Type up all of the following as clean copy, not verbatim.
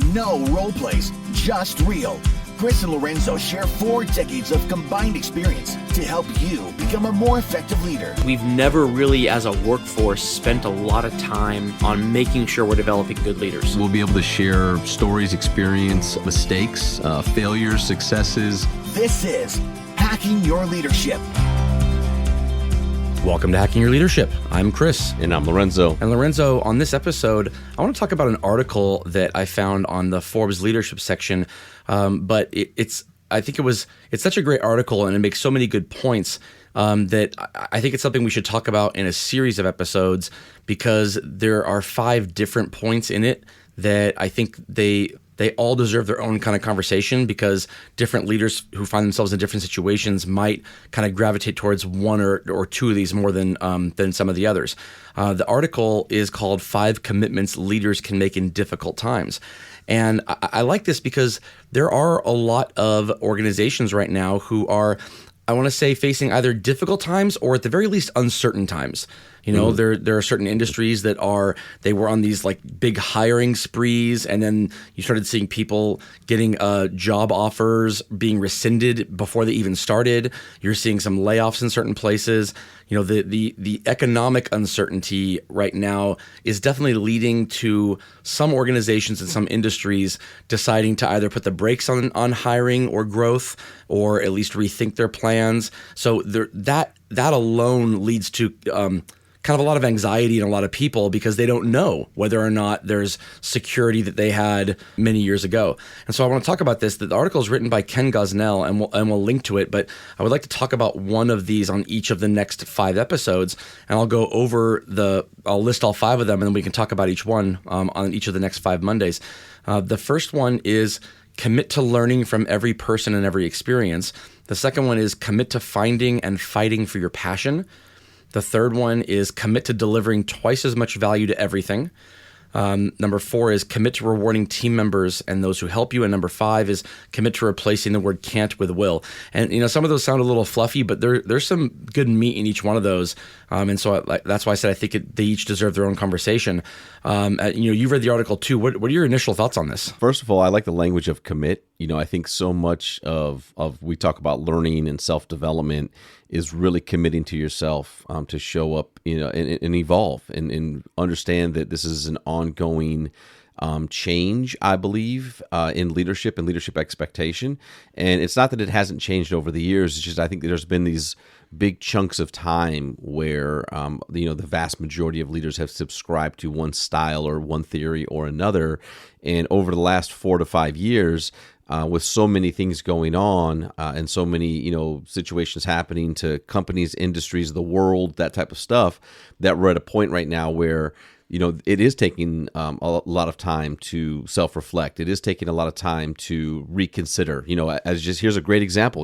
no role plays, just real. Chris and Lorenzo share 4 decades of combined experience to help you become a more effective leader. We've never really, as a workforce, spent a lot of time on making sure we're developing good leaders. We'll be able to share stories, experience, mistakes, failures, successes. This is Hacking Your Leadership. Welcome to Hacking Your Leadership. I'm Chris. And I'm Lorenzo. And Lorenzo, on this episode, I want to talk about an article that I found on the Forbes leadership section. But it's such a great article and it makes so many good points that I think it's something we should talk about in a series of episodes because there are 5 different points in it that I think they all deserve their own kind of conversation because different leaders who find themselves in different situations might kind of gravitate towards one or 2 of these more than some of the others. The article is called 5 Commitments Leaders Can Make in Difficult Times. And I like this because there are a lot of organizations right now who are, I want to say, facing either difficult times or at the very least uncertain times. You know, there are certain industries that they were on these like big hiring sprees, and then you started seeing people getting job offers being rescinded before they even started. You're seeing some layoffs in certain places. You know, the economic uncertainty right now is definitely leading to some organizations and some industries deciding to either put the brakes on hiring or growth, or at least rethink their plans. So that alone leads to kind of a lot of anxiety in a lot of people because they don't know whether or not there's security that they had many years ago. And so I want to talk about this. The article is written by Ken Gosnell, and we'll link to it, but I would like to talk about one of these on each of the next 5 episodes, and I'll go over I'll list all 5 of them, and then we can talk about each one on each of the next 5 Mondays. The first one is commit to learning from every person and every experience. The second one is commit to finding and fighting for your passion. The third one is commit to delivering twice as much value to everything. Number 4 is commit to rewarding team members and those who help you. And number 5 is commit to replacing the word can't with will. And, you know, some of those sound a little fluffy, but there's some good meat in each one of those. And so that's why I said I think they each deserve their own conversation. You've read the article too. What are your initial thoughts on this? First of all, I like the language of commit. You know, I think so much of we talk about learning and self-development is really committing to yourself to show up, you know, and evolve and understand that this is an ongoing change, I believe, in leadership and leadership expectation. And it's not that it hasn't changed over the years. It's just I think that there's been these big chunks of time where the vast majority of leaders have subscribed to one style or one theory or another. And over the last 4 to 5 years, with so many things going on and so many, situations happening to companies, industries, the world, that type of stuff, that we're at a point right now where, it is taking a lot of time to self-reflect. It is taking a lot of time to reconsider. Here's a great example.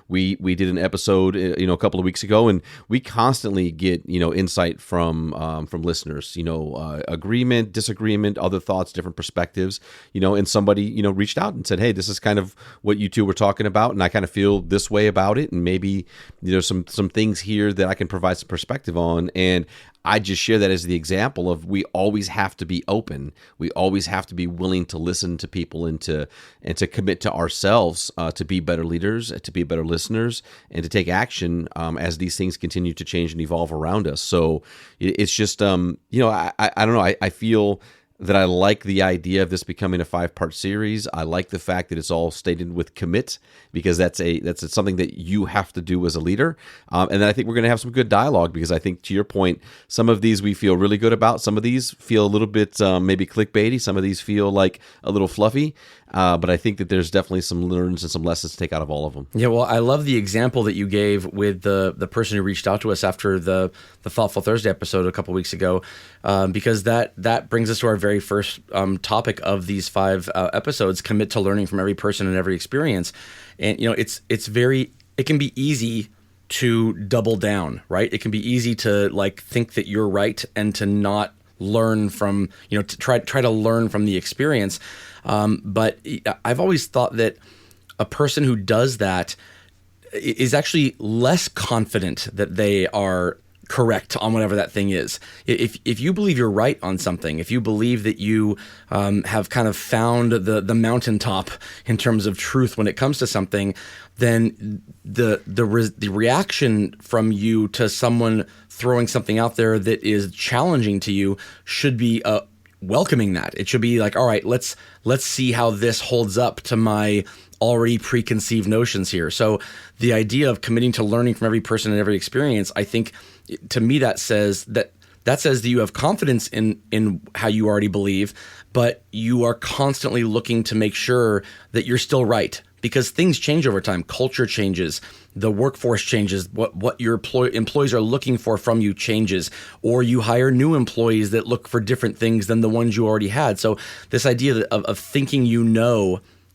We did an episode, a couple of weeks ago, and we constantly get, insight from listeners. Agreement, disagreement, other thoughts, different perspectives. And somebody, reached out and said, "Hey, this is kind of what you two were talking about, and I kind of feel this way about it, and maybe there's some things here that I can provide some perspective on." And I just share that as the example of we always have to be open. We always have to be willing to listen to people and to commit to ourselves to be better leaders, to be better listeners, and to take action as these things continue to change and evolve around us. So it's just, I don't know. I feel that I like the idea of this becoming a 5-part series. I like the fact that it's all stated with commit, because that's something that you have to do as a leader. And then I think we're going to have some good dialogue, because I think, to your point, some of these we feel really good about. Some of these feel a little bit maybe clickbaity. Some of these feel like a little fluffy. But I think that there's definitely some learns and some lessons to take out of all of them. Yeah, well, I love the example that you gave with the person who reached out to us after the Thoughtful Thursday episode a couple weeks ago, because that brings us to our very first topic of these 5 episodes: commit to learning from every person and every experience. And it can be easy to double down, right? It can be easy to think that you're right and to not learn from, to try to learn from the experience. But I've always thought that a person who does that is actually less confident that they are correct on whatever that thing is. If you believe you're right on something, if you believe that you have kind of found the mountaintop in terms of truth when it comes to something, then the reaction from you to someone throwing something out there that is challenging to you should be welcoming that. It should be like, all right, let's see how this holds up to my already preconceived notions here. So the idea of committing to learning from every person and every experience, I think to me that says that you have confidence in how you already believe, but you are constantly looking to make sure that you're still right, because things change over time. Culture changes, the workforce changes, what your employees are looking for from you changes, or you hire new employees that look for different things than the ones you already had. So this idea of thinking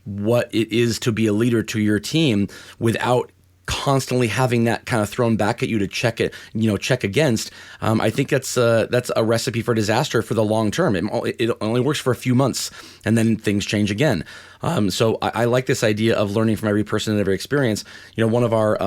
what it is to be a leader to your team without constantly having that kind of thrown back at you to check against, I think that's a recipe for disaster for the long term. It only works for a few months, and then things change again. So I like this idea of learning from every person and every experience. One of our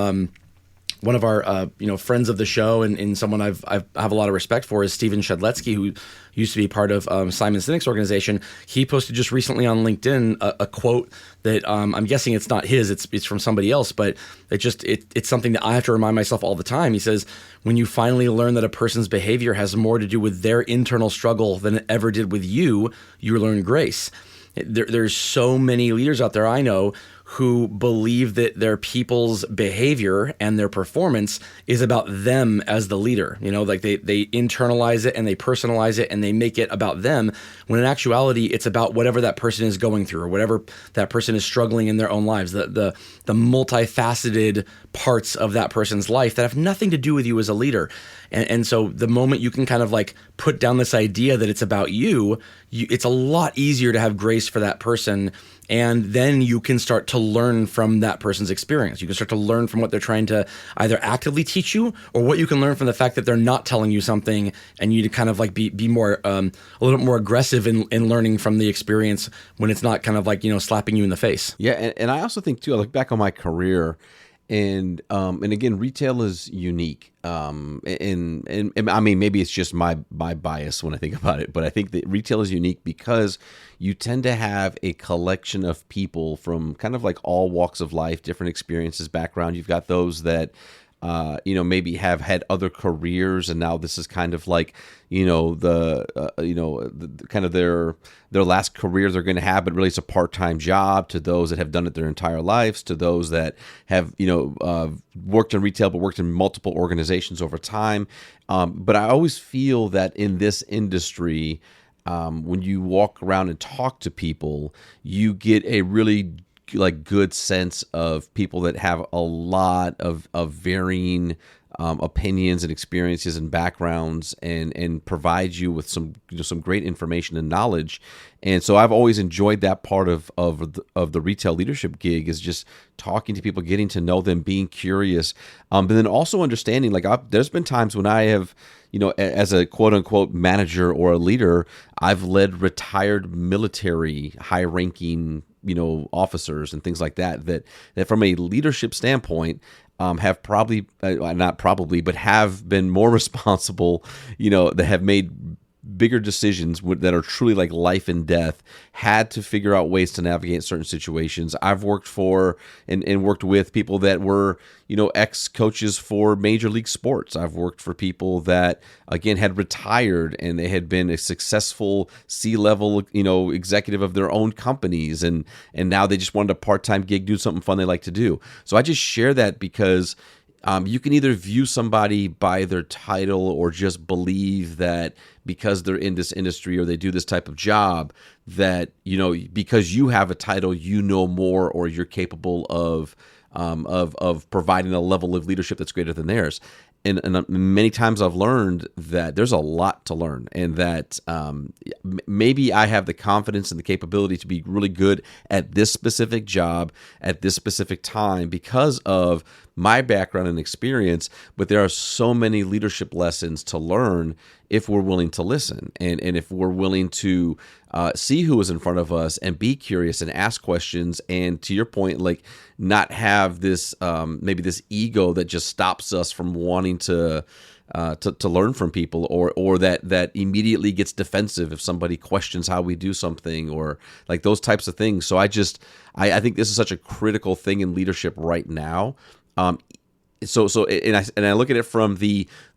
friends of the show and someone I have a lot of respect for is Steven Shedletsky, who used to be part of Simon Sinek's organization. He posted just recently on LinkedIn a quote that I'm guessing it's not his, it's from somebody else, but it's something that I have to remind myself all the time. He says, when you finally learn that a person's behavior has more to do with their internal struggle than it ever did with you learn grace. There's so many leaders out there I know who believe that their people's behavior and their performance is about them as the leader. Like they internalize it and they personalize it and they make it about them, when in actuality it's about whatever that person is going through or whatever that person is struggling in their own lives, the multifaceted parts of that person's life that have nothing to do with you as a leader. And so the moment you can kind of like put down this idea that it's about you, it's a lot easier to have grace for that person. And then you can start to learn from that person's experience. You can start to learn from what they're trying to either actively teach you, or what you can learn from the fact that they're not telling you something, and you to kind of like be more a little bit more aggressive in learning from the experience when it's not kind of like slapping you in the face. Yeah, and I also think too, I look back on my career, and again, retail is unique. And I mean, maybe it's just my bias when I think about it, but I think that retail is unique because you tend to have a collection of people from kind of like all walks of life, different experiences, background. You've got those that maybe have had other careers, and now this is kind of like, the kind of their last career they're going to have, but really it's a part-time job, to those that have done it their entire lives, to those that have, worked in retail, but worked in multiple organizations over time. But I always feel that in this industry, when you walk around and talk to people, you get a really good sense of people that have a lot of varying opinions and experiences and backgrounds, and provide you with some great information and knowledge. And so I've always enjoyed that part of the retail leadership gig, is just talking to people, getting to know them, being curious, but then also understanding. There's been times when I have, as a quote unquote manager or a leader, I've led retired military high ranking officers and things like that from a leadership standpoint have probably not probably, but have been more responsible, that have made bigger decisions that are truly like life and death, had to figure out ways to navigate certain situations. I've worked for and worked with people that were, ex-coaches for major league sports. I've worked for people that, again, had retired and they had been a successful C-level, executive of their own companies, and now they just wanted a part-time gig, do something fun they like to do. So I just share that because you can either view somebody by their title, or just believe that because they're in this industry or they do this type of job, that, because you have a title, more, or you're capable of providing a level of leadership that's greater than theirs. And many times I've learned that there's a lot to learn, and that maybe I have the confidence and the capability to be really good at this specific job at this specific time because of my background and experience, but there are so many leadership lessons to learn if we're willing to listen, and if we're willing to see who is in front of us and be curious and ask questions, and to your point, like not have this maybe this ego that just stops us from wanting to to learn from people, or that immediately gets defensive if somebody questions how we do something, or like those types of things. So I think this is such a critical thing in leadership right now. And I look at it from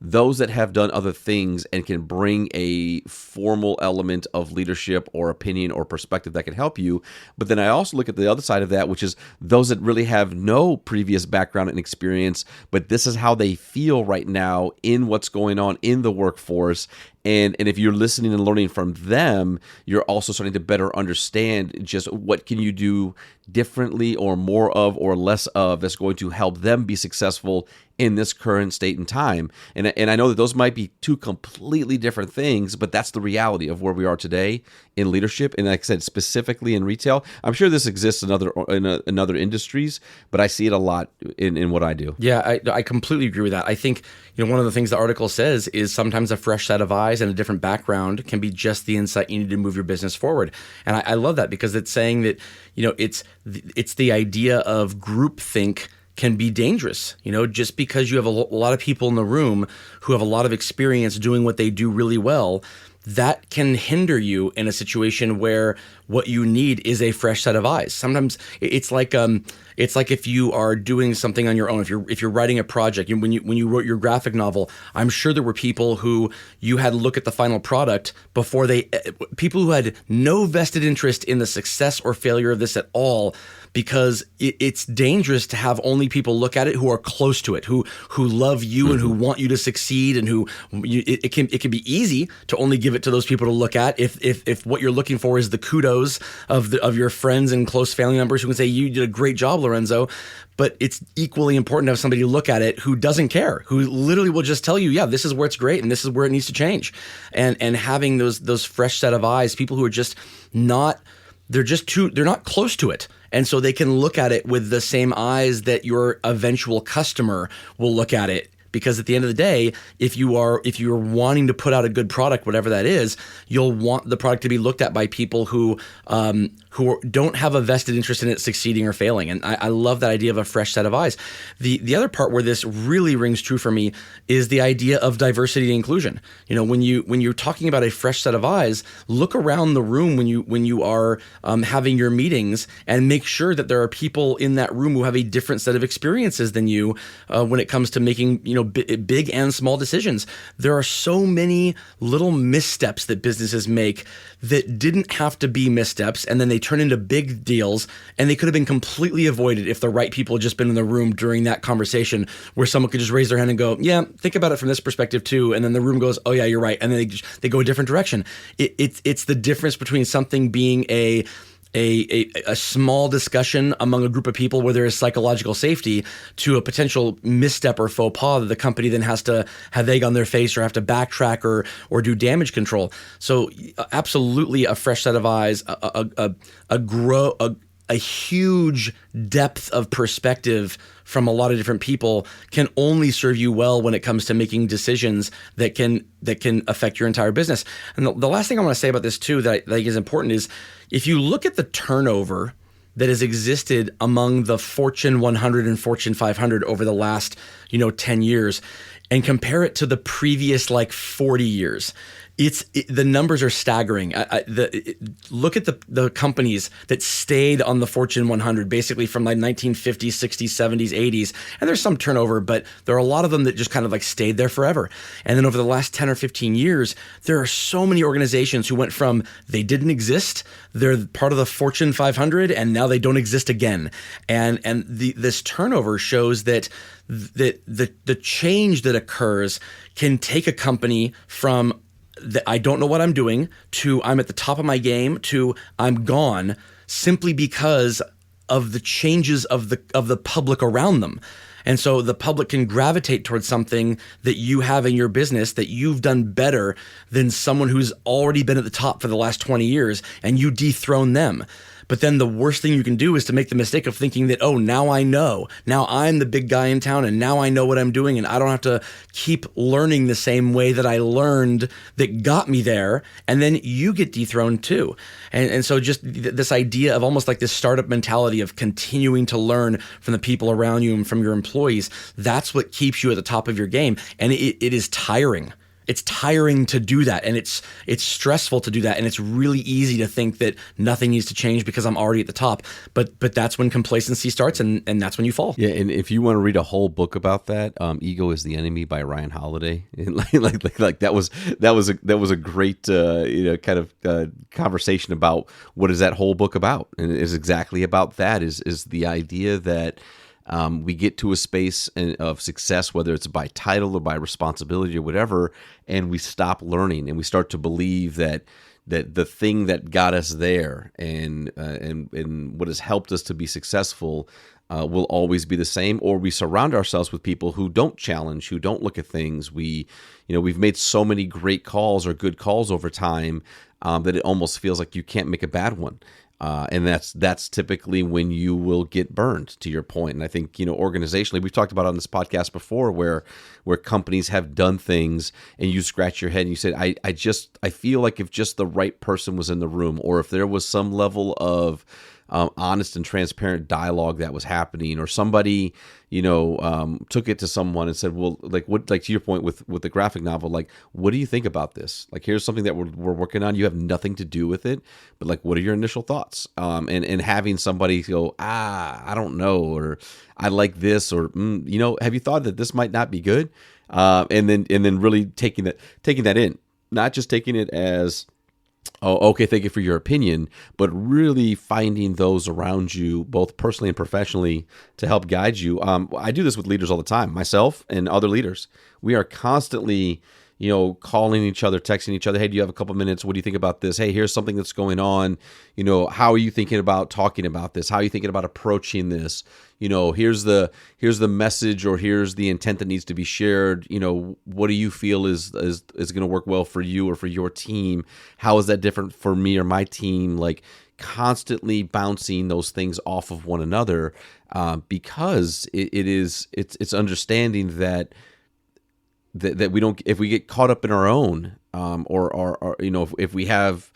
those that have done other things and can bring a formal element of leadership or opinion or perspective that can help you. But then I also look at the other side of that, which is those that really have no previous background and experience, but this is how they feel right now in what's going on in the workforce. And if you're listening and learning from them, you're also starting to better understand just what can you do differently or more of or less of that's going to help them be successful in this current state and time. And I know that those might be two completely different things, but that's the reality of where we are today in leadership. And like I said, specifically in retail, I'm sure this exists in other industries, but I see it a lot in what I do. Yeah, I completely agree with that. I think one of the things the article says is sometimes a fresh set of eyes and a different background can be just the insight you need to move your business forward. And I love that because it's saying that it's the idea of groupthink can be dangerous. Just because you have a lot of people in the room who have a lot of experience doing what they do really well, that can hinder you in a situation where what you need is a fresh set of eyes. Sometimes it's like if you are doing something on your own. If you're writing a project, when you wrote your graphic novel, I'm sure there were people who you had to look at the final product before people who had no vested interest in the success or failure of this at all, because it's dangerous to have only people look at it who are close to it, who love you and who want you to succeed, and it can be easy to only give it to those people to look at if what you're looking for is the kudos of your friends and close family members who can say you did a great job, Lorenzo. But it's equally important to have somebody look at it who doesn't care, who literally will just tell you, yeah, this is where it's great and this is where it needs to change. And having those fresh set of eyes, people who are just not, they're not close to it. And so they can look at it with the same eyes that your eventual customer will look at it. Because at the end of the day, if you're wanting to put out a good product, whatever that is, you'll want the product to be looked at by people who don't have a vested interest in it succeeding or failing. And I love that idea of a fresh set of eyes. The other part where this really rings true for me is the idea of diversity and inclusion. When you're talking about a fresh set of eyes, look around the room when you are having your meetings and make sure that there are people in that room who have a different set of experiences than you when it comes to making big and small decisions. There are so many little missteps that businesses make that didn't have to be missteps, and then they turn into big deals, and they could have been completely avoided if the right people had just been in the room during that conversation where someone could just raise their hand and go, yeah, think about it from this perspective too, and then the room goes, oh yeah, you're right, and then they go a different direction. It's the difference between something being a small discussion among a group of people where there is psychological safety to a potential misstep or faux pas that the company then has to have egg on their face or have to backtrack or do damage control. So absolutely a fresh set of eyes, a huge depth of perspective from a lot of different people can only serve you well when it comes to making decisions that can affect your entire business. And the last thing I want to say about this too that I think is important is if you look at the turnover that has existed among the Fortune 100 and Fortune 500 over the last 10 years and compare it to the previous 40 years, the numbers are staggering. Look at the companies that stayed on the Fortune 100, basically from 1950s, 60s, 70s, 80s. And there's some turnover, but there are a lot of them that just kind of stayed there forever. And then over the last 10 or 15 years, there are so many organizations who went from they didn't exist, they're part of the Fortune 500, and now they don't exist again. And this turnover shows that the change that occurs can take a company from I don't know what I'm doing to I'm at the top of my game to I'm gone, simply because of the changes of the public around them. And so the public can gravitate towards something that you have in your business that you've done better than someone who's already been at the top for the last 20 years, and you dethrone them. But then the worst thing you can do is to make the mistake of thinking that, oh, now I know. Now I'm the big guy in town and now I know what I'm doing and I don't have to keep learning the same way that I learned that got me there. And then you get dethroned too. And so just this idea of almost like this startup mentality of continuing to learn from the people around you and from your employees, that's what keeps you at the top of your game. And it is tiring. It's tiring to do that, and it's stressful to do that, and it's really easy to think that nothing needs to change because I'm already at the top. But that's when complacency starts, and that's when you fall. Yeah, and if you want to read a whole book about that, "Ego is the Enemy" by Ryan Holiday, and like that was a great kind of conversation about what is that whole book about, and it is exactly about that. Is the idea that we get to a space of success, whether it's by title or by responsibility or whatever, and we stop learning and we start to believe that the thing that got us there and what has helped us to be successful will always be the same, or we surround ourselves with people who don't challenge, who don't look at things. We've made so many great calls or good calls over time that it almost feels like you can't make a bad one. And that's typically when you will get burned, to your point. And I think, organizationally, we've talked about it on this podcast before where companies have done things and you scratch your head and you say, I feel like if just the right person was in the room, or if there was some level of honest and transparent dialogue that was happening, or somebody, took it to someone and said, well, to your point with the graphic novel, what do you think about this? Here's something that we're working on. You have nothing to do with it, but what are your initial thoughts? And having somebody go, I don't know, or I like this, or, have you thought that this might not be good? And then really taking that in, not just taking it as, oh, okay, thank you for your opinion, but really finding those around you, both personally and professionally, to help guide you. I do this with leaders all the time, myself and other leaders. We are constantly, calling each other, texting each other. Hey, do you have a couple minutes? What do you think about this? Hey, here's something that's going on. How are you thinking about talking about this? How are you thinking about approaching this? Here's the message, or here's the intent that needs to be shared. What do you feel is going to work well for you or for your team? How is that different for me or my team? Constantly bouncing those things off of one another, because it's understanding that we don't, if we get caught up in our own, or if we have,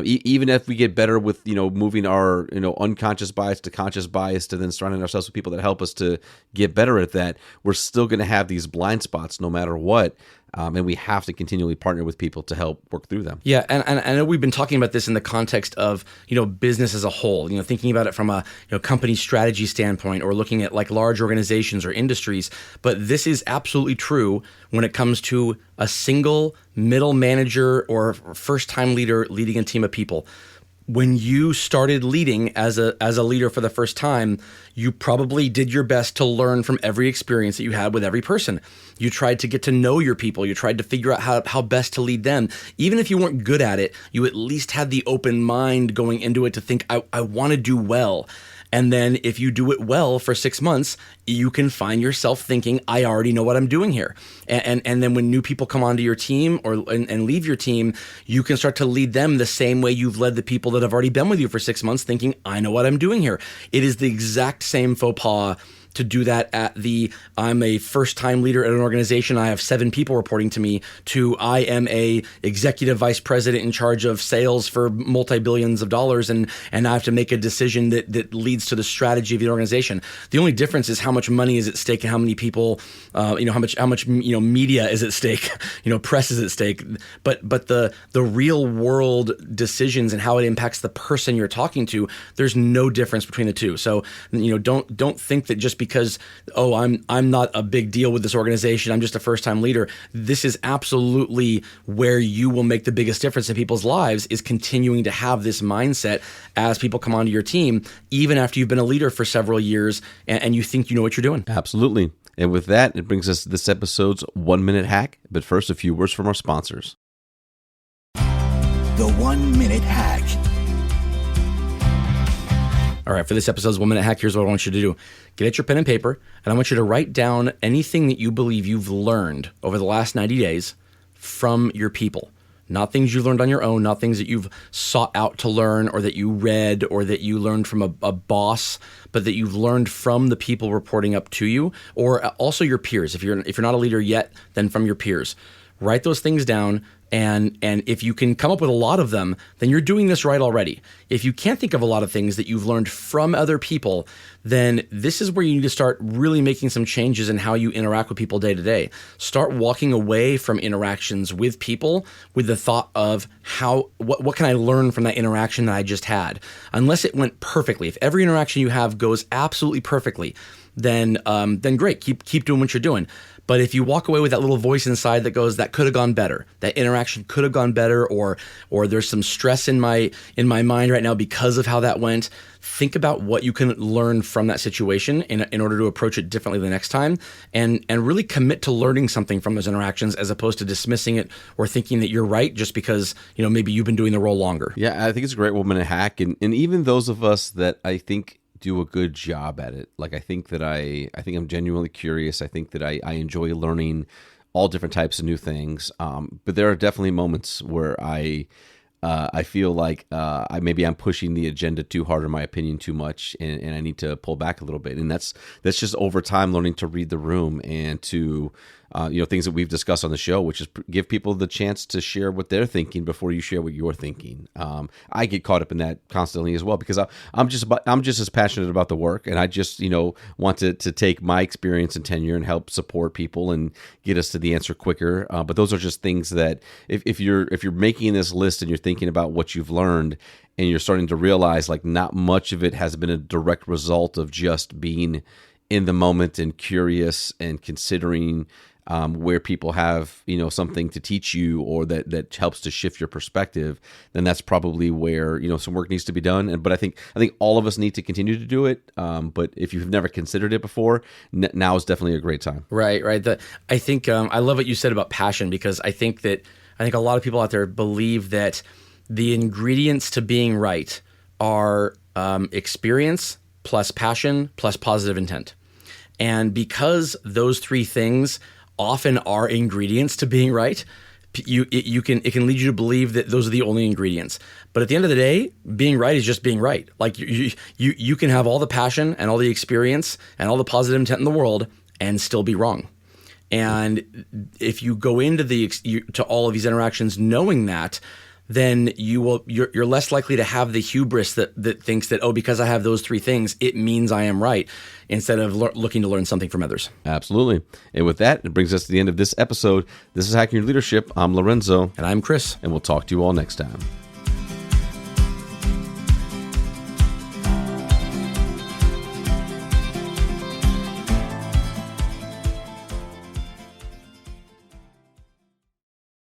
even if we get better with, moving our, unconscious bias to conscious bias, to then surrounding ourselves with people that help us to get better at that, we're still going to have these blind spots no matter what. And we have to continually partner with people to help work through them. Yeah, and I know we've been talking about this in the context of, business as a whole, thinking about it from a company strategy standpoint, or looking at large organizations or industries. But this is absolutely true when it comes to a single middle manager or first-time leader leading a team of people. When you started leading as a leader for the first time, you probably did your best to learn from every experience that you had with every person. You tried to get to know your people. You tried to figure out how best to lead them. Even if you weren't good at it, you at least had the open mind going into it to think, I want to do well. And then if you do it well for 6 months, you can find yourself thinking, I already know what I'm doing here. And then when new people come onto your team and leave your team, you can start to lead them the same way you've led the people that have already been with you for 6 months, thinking, I know what I'm doing here. It is the exact same faux pas to do that at I'm a first-time leader at an organization, I have 7 people reporting to me, to I am a executive vice president in charge of sales for multi-billions of dollars, and I have to make a decision that leads to the strategy of the organization. The only difference is how much money is at stake and how many people, how much media is at stake, press is at stake. But the real world decisions and how it impacts the person you're talking to, there's no difference between the two. So don't think that just because, I'm not a big deal with this organization, I'm just a first-time leader. This is absolutely where you will make the biggest difference in people's lives, is continuing to have this mindset as people come onto your team, even after you've been a leader for several years and you think you know what you're doing. Absolutely. And with that, it brings us to this episode's 1-minute hack. But first, a few words from our sponsors. The 1-minute hack. All right, for this episode's 1-minute hack, here's what I want you to do. Get out your pen and paper, and I want you to write down anything that you believe you've learned over the last 90 days from your people. not things you learned on your own, not things that you've sought out to learn or that you read or that you learned from a boss, but that you've learned from the people reporting up to you, or also your peers. If you're not a leader yet, then from your peers. Write those things down. And if you can come up with a lot of them, then you're doing this right already. If you can't think of a lot of things that you've learned from other people, then this is where you need to start really making some changes in how you interact with people day to day. Start walking away from interactions with people with the thought of what can I learn from that interaction that I just had? Unless it went perfectly. If every interaction you have goes absolutely perfectly, then great. Keep doing what you're doing. But if you walk away with that little voice inside that goes, that could have gone better, that interaction could have gone better, or there's some stress in my mind right now because of how that went, think about what you can learn from that situation in order to approach it differently the next time, and really commit to learning something from those interactions as opposed to dismissing it or thinking that you're right just because maybe you've been doing the role longer. Yeah, I think it's a great 1-minute hack, and even those of us that I think do a good job at it. Like I think I'm genuinely curious. I think that I enjoy learning all different types of new things. But there are definitely moments where I feel like I'm pushing the agenda too hard or my opinion too much, and I need to pull back a little bit. And that's just over time learning to read the room and to things that we've discussed on the show, which is give people the chance to share what they're thinking before you share what you're thinking. I get caught up in that constantly as well because I'm just as passionate about the work, and I just want to take my experience and tenure and help support people and get us to the answer quicker. But those are just things that if you're making this list and you're thinking about what you've learned, and you're starting to realize like not much of it has been a direct result of just being in the moment and curious and considering where people have something to teach you or that helps to shift your perspective, then that's probably where some work needs to be done. But I think all of us need to continue to do it. But if you've never considered it before, now is definitely a great time. Right. I think I love what you said about passion, because I think a lot of people out there believe that the ingredients to being right are experience plus passion plus positive intent. And because those three things often are ingredients to being right, it can lead you to believe that those are the only ingredients. But at the end of the day, being right is just being right. Like you can have all the passion and all the experience and all the positive intent in the world and still be wrong. And if you go into to all of these interactions knowing that, then you're less likely to have the hubris that thinks that, because I have those three things, it means I am right, instead of looking to learn something from others. Absolutely. And with that, it brings us to the end of this episode. This is Hacking Your Leadership. I'm Lorenzo. And I'm Chris. And we'll talk to you all next time.